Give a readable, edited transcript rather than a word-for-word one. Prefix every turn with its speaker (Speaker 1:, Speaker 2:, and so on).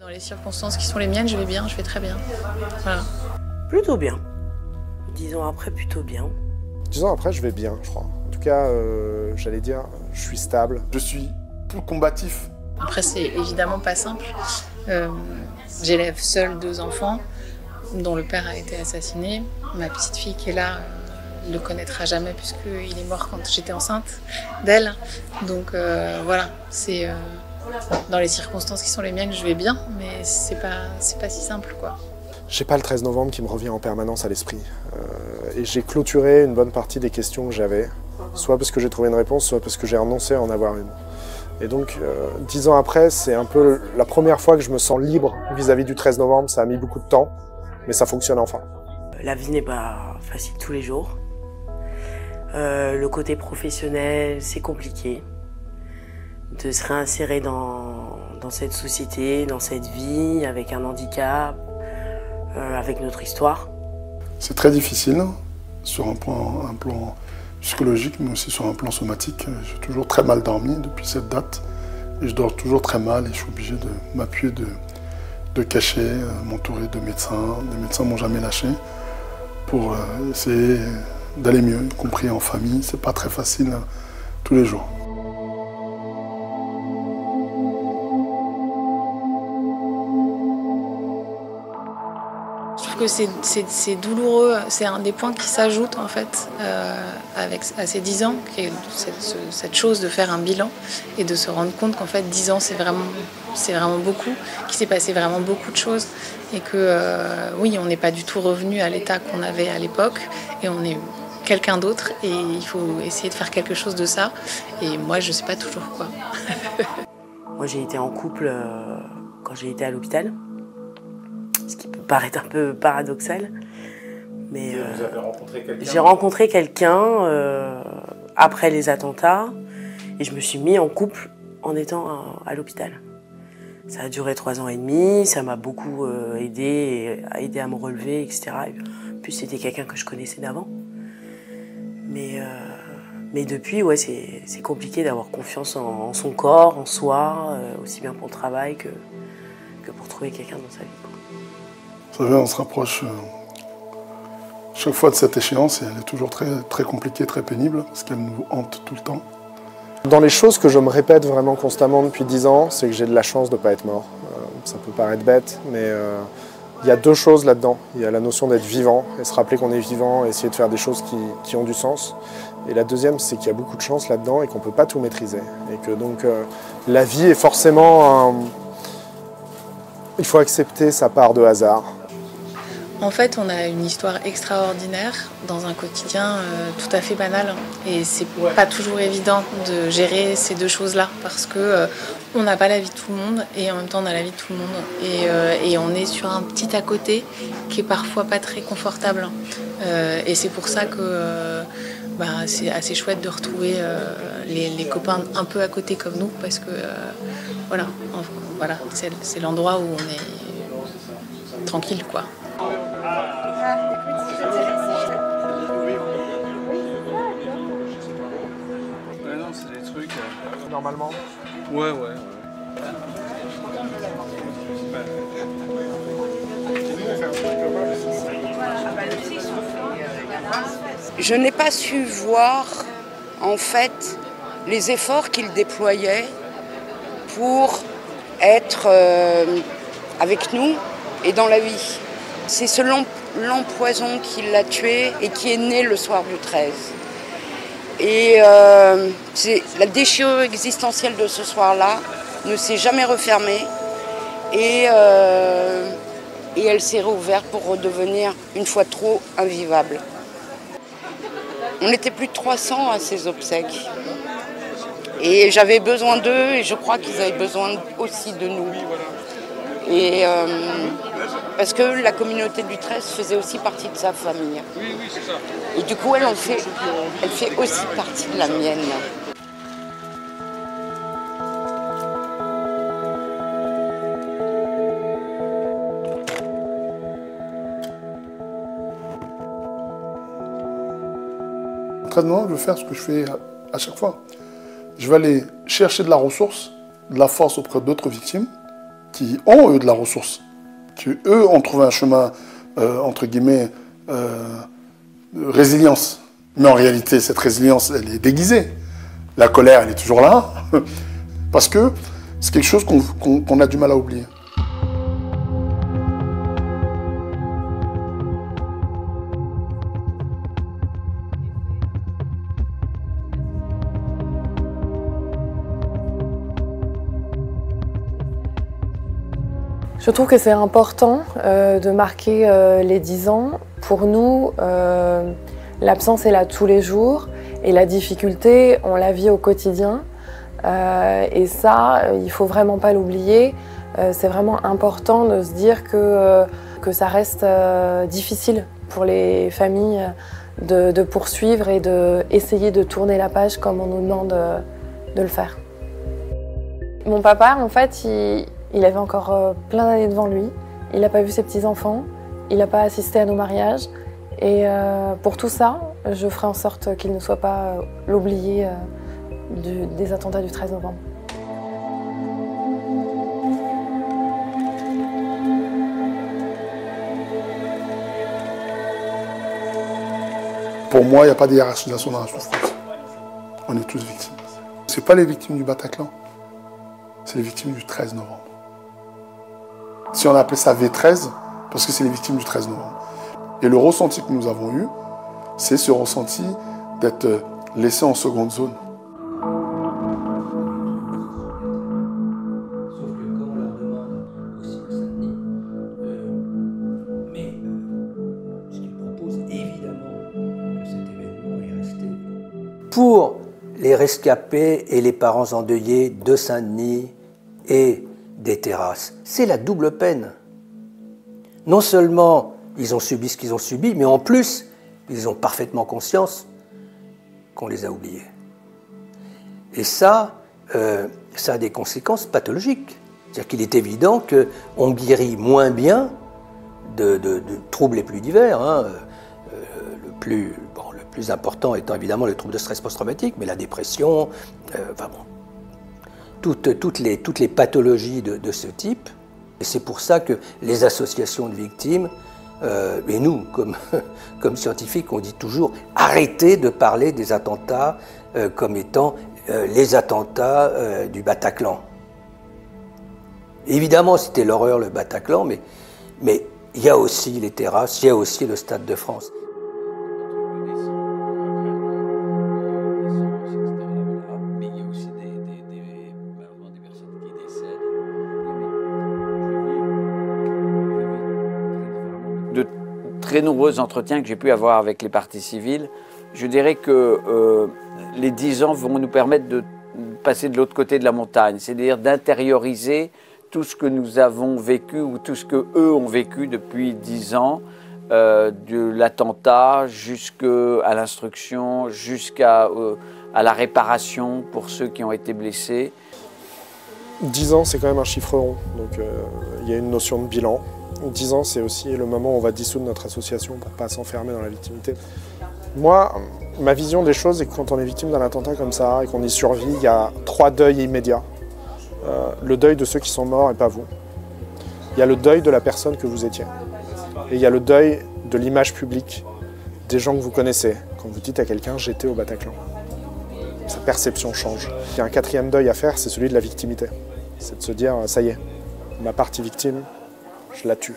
Speaker 1: Dans les circonstances qui sont les miennes, je vais bien, je vais très bien. Voilà.
Speaker 2: Plutôt bien. 10 ans après, plutôt bien.
Speaker 3: 10 ans après, je vais bien, je crois. En tout cas, j'allais dire, je suis stable.
Speaker 4: Je suis plus combatif.
Speaker 1: Après, c'est évidemment pas simple. J'élève seule 2 enfants, dont le père a été assassiné. Ma petite fille qui est là ne le connaîtra jamais puisqu'il est mort quand j'étais enceinte d'elle. Donc voilà, c'est dans les circonstances qui sont les miennes, je vais bien, mais c'est pas si simple, quoi.
Speaker 3: J'ai pas le 13 novembre qui me revient en permanence à l'esprit. Et j'ai clôturé une bonne partie des questions que j'avais, soit parce que j'ai trouvé une réponse, soit parce que j'ai renoncé à en avoir une. Et donc, 10 ans après, c'est un peu la première fois que je me sens libre vis-à-vis du 13 novembre. Ça a mis beaucoup de temps, mais ça fonctionne enfin.
Speaker 2: La vie n'est pas facile tous les jours. Le côté professionnel, c'est compliqué. De se réinsérer dans cette société, dans cette vie, avec un handicap, avec notre histoire.
Speaker 4: C'est très difficile, sur un plan psychologique, mais aussi sur un plan somatique. J'ai toujours très mal dormi depuis cette date. Et je dors toujours très mal et je suis obligé de m'appuyer de cachets, m'entourer de médecins. Les médecins m'ont jamais lâché pour essayer d'aller mieux, y compris en famille. C'est pas très facile tous les jours.
Speaker 1: Je trouve que c'est douloureux, c'est un des points qui s'ajoute en fait à ces 10 ans, qui est cette chose de faire un bilan et de se rendre compte qu'en fait 10 ans c'est vraiment beaucoup, qu'il s'est passé vraiment beaucoup de choses et que oui, on n'est pas du tout revenu à l'état qu'on avait à l'époque et on est quelqu'un d'autre et il faut essayer de faire quelque chose de ça et moi je sais pas toujours quoi.
Speaker 2: Moi j'ai été en couple quand j'ai été à l'hôpital. Ce qui peut paraître un peu paradoxal, mais
Speaker 4: vous avez rencontré quelqu'un?
Speaker 2: J'ai rencontré quelqu'un après les attentats et je me suis mis en couple en étant à l'hôpital. Ça a duré 3 ans et demi, ça m'a beaucoup aidé à me relever, etc. Et puis c'était quelqu'un que je connaissais d'avant. Mais depuis, ouais, c'est compliqué d'avoir confiance en son corps, en soi, aussi bien pour le travail que pour trouver quelqu'un dans sa vie.
Speaker 4: Vous savez, on se rapproche chaque fois de cette échéance et elle est toujours très, très compliquée, très pénible, parce qu'elle nous hante tout le temps.
Speaker 3: Dans les choses que je me répète vraiment constamment depuis 10 ans, c'est que j'ai de la chance de ne pas être mort. Ça peut paraître bête, mais il y a 2 choses là-dedans. Il y a la notion d'être vivant, et se rappeler qu'on est vivant, et essayer de faire des choses qui ont du sens. Et la deuxième, c'est qu'il y a beaucoup de chance là-dedans et qu'on ne peut pas tout maîtriser. Et que donc la vie est forcément il faut accepter sa part de hasard.
Speaker 1: En fait, on a une histoire extraordinaire dans un quotidien tout à fait banal. Et c'est pas toujours évident de gérer ces 2 choses-là parce que on n'a pas la vie de tout le monde et en même temps on a la vie de tout le monde. Et on est sur un petit à côté qui est parfois pas très confortable. Et c'est pour ça que c'est assez chouette de retrouver les copains un peu à côté comme nous parce que voilà, c'est l'endroit où on est tranquille, quoi.
Speaker 5: Ouais, non, c'est des trucs.
Speaker 3: Normalement.
Speaker 5: Ouais.
Speaker 6: Je n'ai pas su voir, en fait, les efforts qu'il déployait pour être avec nous et dans la vie. C'est ce l'empoison qui l'a tué et qui est né le soir du 13. Et c'est la déchirure existentielle de ce soir-là ne s'est jamais refermée et elle s'est rouverte pour redevenir une fois trop invivable. On était plus de 300 à ses obsèques. Et j'avais besoin d'eux et je crois qu'ils avaient besoin aussi de nous. Et parce que la communauté du 13 faisait aussi partie de sa famille.
Speaker 5: Oui, c'est ça.
Speaker 6: Et du coup, elle fait aussi partie de la mienne.
Speaker 4: Entraînement, je vais faire ce que je fais à chaque fois. Je vais aller chercher de la ressource, de la force auprès d'autres victimes, qui ont, eux, de la ressource, qui, eux, ont trouvé un chemin, entre guillemets, de résilience. Mais en réalité, cette résilience, elle est déguisée. La colère, elle est toujours là, parce que c'est quelque chose qu'on a du mal à oublier.
Speaker 7: Je trouve que c'est important de marquer les 10 ans. Pour nous, l'absence est là tous les jours et la difficulté, on la vit au quotidien. Et ça, il ne faut vraiment pas l'oublier. C'est vraiment important de se dire que ça reste difficile pour les familles de poursuivre et d'essayer de tourner la page comme on nous demande de le faire. Mon papa, en fait, il avait encore plein d'années devant lui. Il n'a pas vu ses petits-enfants, il n'a pas assisté à nos mariages. Et pour tout ça, je ferai en sorte qu'il ne soit pas l'oublié des attentats du 13 novembre.
Speaker 4: Pour moi, il n'y a pas de hiérarchisation dans la souffrance. On est tous victimes. Ce n'est pas les victimes du Bataclan, c'est les victimes du 13 novembre. Si on appelait ça V13, parce que c'est les victimes du 13 novembre. Et le ressenti que nous avons eu, c'est ce ressenti d'être laissé en seconde zone.
Speaker 8: Sauf que quand on leur demande aussi au Saint-Denis, mais ce qu'ils proposent, évidemment que cet événement est resté. Pour les rescapés et les parents endeuillés de Saint-Denis et des terrasses, c'est la double peine. Non seulement ils ont subi ce qu'ils ont subi, mais en plus, ils ont parfaitement conscience qu'on les a oubliés. Et ça, ça a des conséquences pathologiques. C'est-à-dire qu'il est évident qu'on guérit moins bien de troubles les plus divers. Hein. Le plus important étant évidemment le trouble de stress post-traumatique, mais la dépression, enfin bon, toutes les pathologies de ce type. Et c'est pour ça que les associations de victimes, et nous, comme scientifiques, on dit toujours arrêtez de parler des attentats comme étant les attentats du Bataclan. Évidemment, c'était l'horreur, le Bataclan, mais il y a aussi les terrasses, il y a aussi le Stade de France.
Speaker 9: De très nombreux entretiens que j'ai pu avoir avec les parties civiles, je dirais que les 10 ans vont nous permettre de passer de l'autre côté de la montagne, c'est-à-dire d'intérioriser tout ce que nous avons vécu ou tout ce qu'eux ont vécu depuis 10 ans, de l'attentat jusqu'à l'instruction, jusqu'à la réparation pour ceux qui ont été blessés.
Speaker 3: 10 ans, c'est quand même un chiffre rond, donc il y a une notion de bilan. 10 ans, c'est aussi le moment où on va dissoudre notre association pour ne pas s'enfermer dans la victimité. Moi, ma vision des choses, c'est que quand on est victime d'un attentat comme ça et qu'on y survit, il y a 3 deuils immédiats. Le deuil de ceux qui sont morts et pas vous. Il y a le deuil de la personne que vous étiez. Et il y a le deuil de l'image publique des gens que vous connaissez. Quand vous dites à quelqu'un « j'étais au Bataclan », sa perception change. Il y a un 4e deuil à faire, c'est celui de la victimité. C'est de se dire « ça y est, ma partie victime, je la tue ».